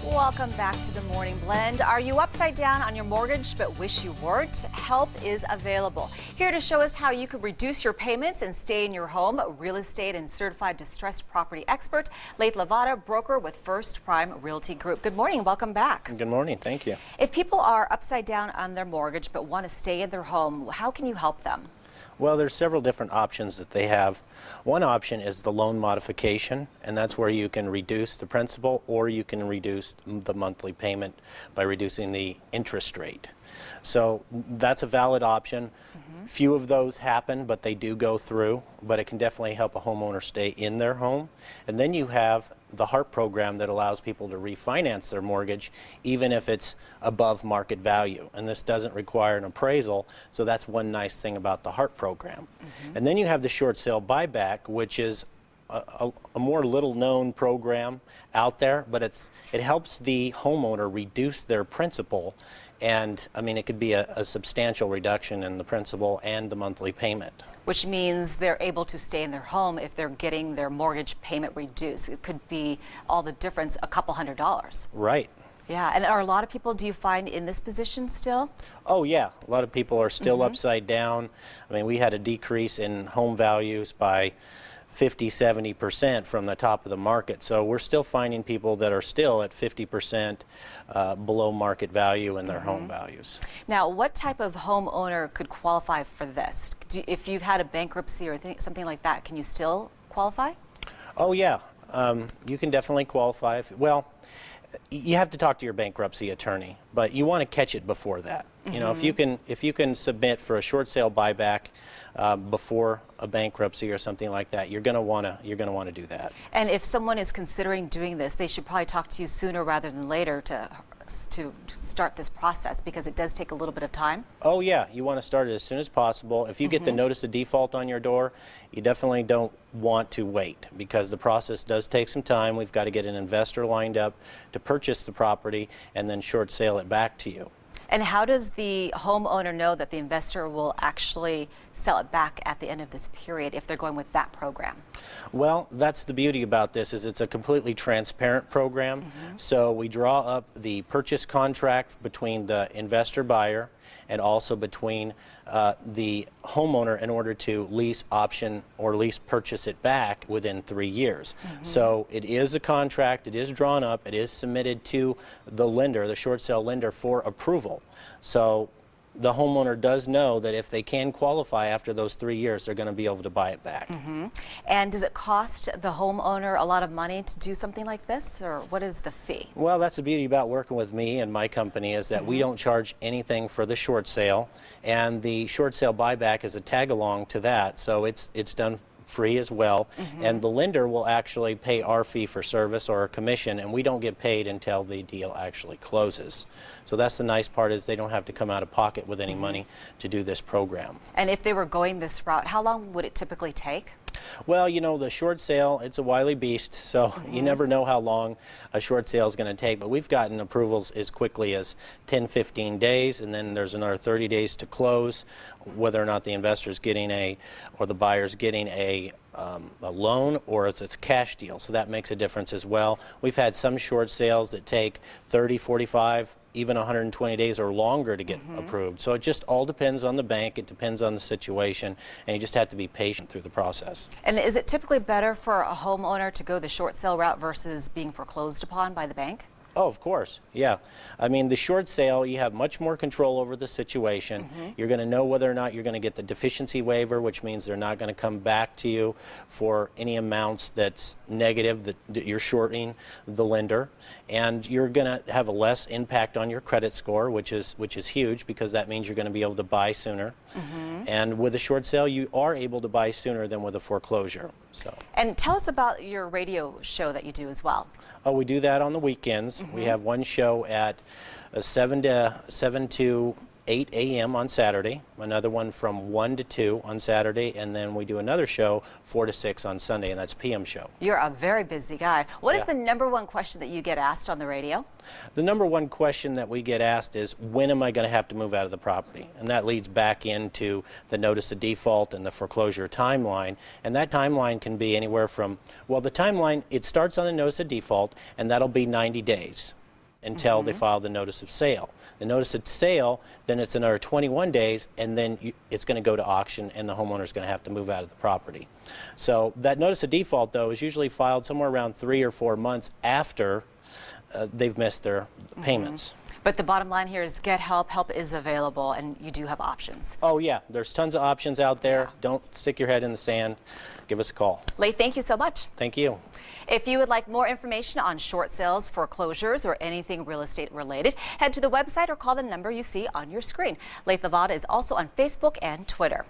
Welcome back to the Morning Blend. Are you upside down on your mortgage but wish you weren't? Help is available. Here to show us how you can reduce your payments and stay in your home, real estate and certified distressed property expert, Laith Lavada, broker with First Prime Realty Group. Good morning. Welcome back. Good morning. Thank you. If people are upside down on their mortgage but want to stay in their home, how can you help them? Well, there's several different options that they have. One option is the loan modification, and that's where you can reduce the principal or you can reduce the monthly payment by reducing the interest rate. So that's a valid option. Few of those happen, but they do go through, but it can definitely help a homeowner stay in their home. And then you have the HARP program that allows people to refinance their mortgage even if it's above market value. And this doesn't require an appraisal, so that's one nice thing about the HARP program. And then you have the short sale buyback, which is a more little known program out there, but it helps the homeowner reduce their principal. And I mean, it could be a substantial reduction in the principal and the monthly payment. Which means they're able to stay in their home if they're getting their mortgage payment reduced. It could be all the difference, a couple $100s. Right. Yeah, and are a lot of people, do you find, in this position still? Oh yeah, a lot of people are still upside down. I mean, we had a decrease in home values by 50–70% from the top of the market. So we're still finding people that are still at 50% below market value in their home values. Now, what type of homeowner could qualify for this? If you've had a bankruptcy or something like that, can you still qualify? Oh yeah, you can definitely qualify. Well, you have to talk to your bankruptcy attorney, but you want to catch it before that. You know, if you can submit for a short sale buyback before a bankruptcy or something like that, you're going to want to do that. And if someone is considering doing this, they should probably talk to you sooner rather than later to start this process, because it does take a little bit of time. Oh yeah, you want to start it as soon as possible. If you get the notice of default on your door, you definitely don't want to wait, because the process does take some time. We've got to get an investor lined up to purchase the property and then short sale it back to you. And how does the homeowner know that the investor will actually sell it back at the end of this period if they're going with that program? Well, that's the beauty about this, is it's a completely transparent program. So we draw up the purchase contract between the investor buyer and also between the homeowner in order to lease option or lease purchase it back within 3 years. So it is a contract, it is drawn up, it is submitted to the lender, the short sale lender, for approval. So the homeowner does know that if they can qualify after those 3 years, they're going to be able to buy it back. And does it cost the homeowner a lot of money to do something like this, or what is the fee? Well, that's the beauty about working with me and my company, is that we don't charge anything for the short sale, and the short sale buyback is a tag along to that, so it's done free as well. And the lender will actually pay our fee for service or a commission, and we don't get paid until the deal actually closes. So that's the nice part, is they don't have to come out of pocket with any money to do this program. And if they were going this route, how long would it typically take? Well, you know, the short sale, it's a wily beast, so you never know how long a short sale is going to take. But we've gotten approvals as quickly as 10–15 days, and then there's another 30 days to close, whether or not the investor's getting or the buyer's getting a loan, or it's a cash deal. So that makes a difference as well. We've had some short sales that take 30, 45, even 120 days or longer to get approved. So it just all depends on the bank, it depends on the situation, and you just have to be patient through the process. And is it typically better for a homeowner to go the short sale route versus being foreclosed upon by the bank? Oh, of course, yeah. I mean, the short sale, you have much more control over the situation. You're going to know whether or not you're going to get the deficiency waiver, which means they're not going to come back to you for any amounts that's negative, that you're shorting the lender. And you're going to have a less impact on your credit score, which is huge, because that means you're going to be able to buy sooner. And with a short sale, you are able to buy sooner than with a foreclosure. So. And tell us about your radio show that you do as well. Oh, we do that on the weekends. We have one show at 7 to 8 a.m. on Saturday, another one from 1 to 2 on Saturday, and then we do another show 4 to 6 on Sunday, and that's PM show. You're a very busy guy. What is the #1 question that you get asked on the radio? The #1 question that we get asked is, when am I going to have to move out of the property? And that leads back into the notice of default and the foreclosure timeline. And that timeline can be anywhere from, well, the timeline, it starts on the notice of default, and that'll be 90 days. until they file the notice of sale. The notice of sale, then it's another 21 days, and then it's going to go to auction, and the homeowner's going to have to move out of the property. So that notice of default, though, is usually filed somewhere around 3 or 4 months after they've missed their payments. But the bottom line here is get help. Help is available, and you do have options. Oh, yeah. There's tons of options out there. Yeah. Don't stick your head in the sand. Give us a call. Lee, thank you so mumuch. Thank you. If you would like more information on short sales, foreclosures, or anything real estate related, head to the website or call the number you see on your screen. Lee Lavada is also on Facebook and Twitter.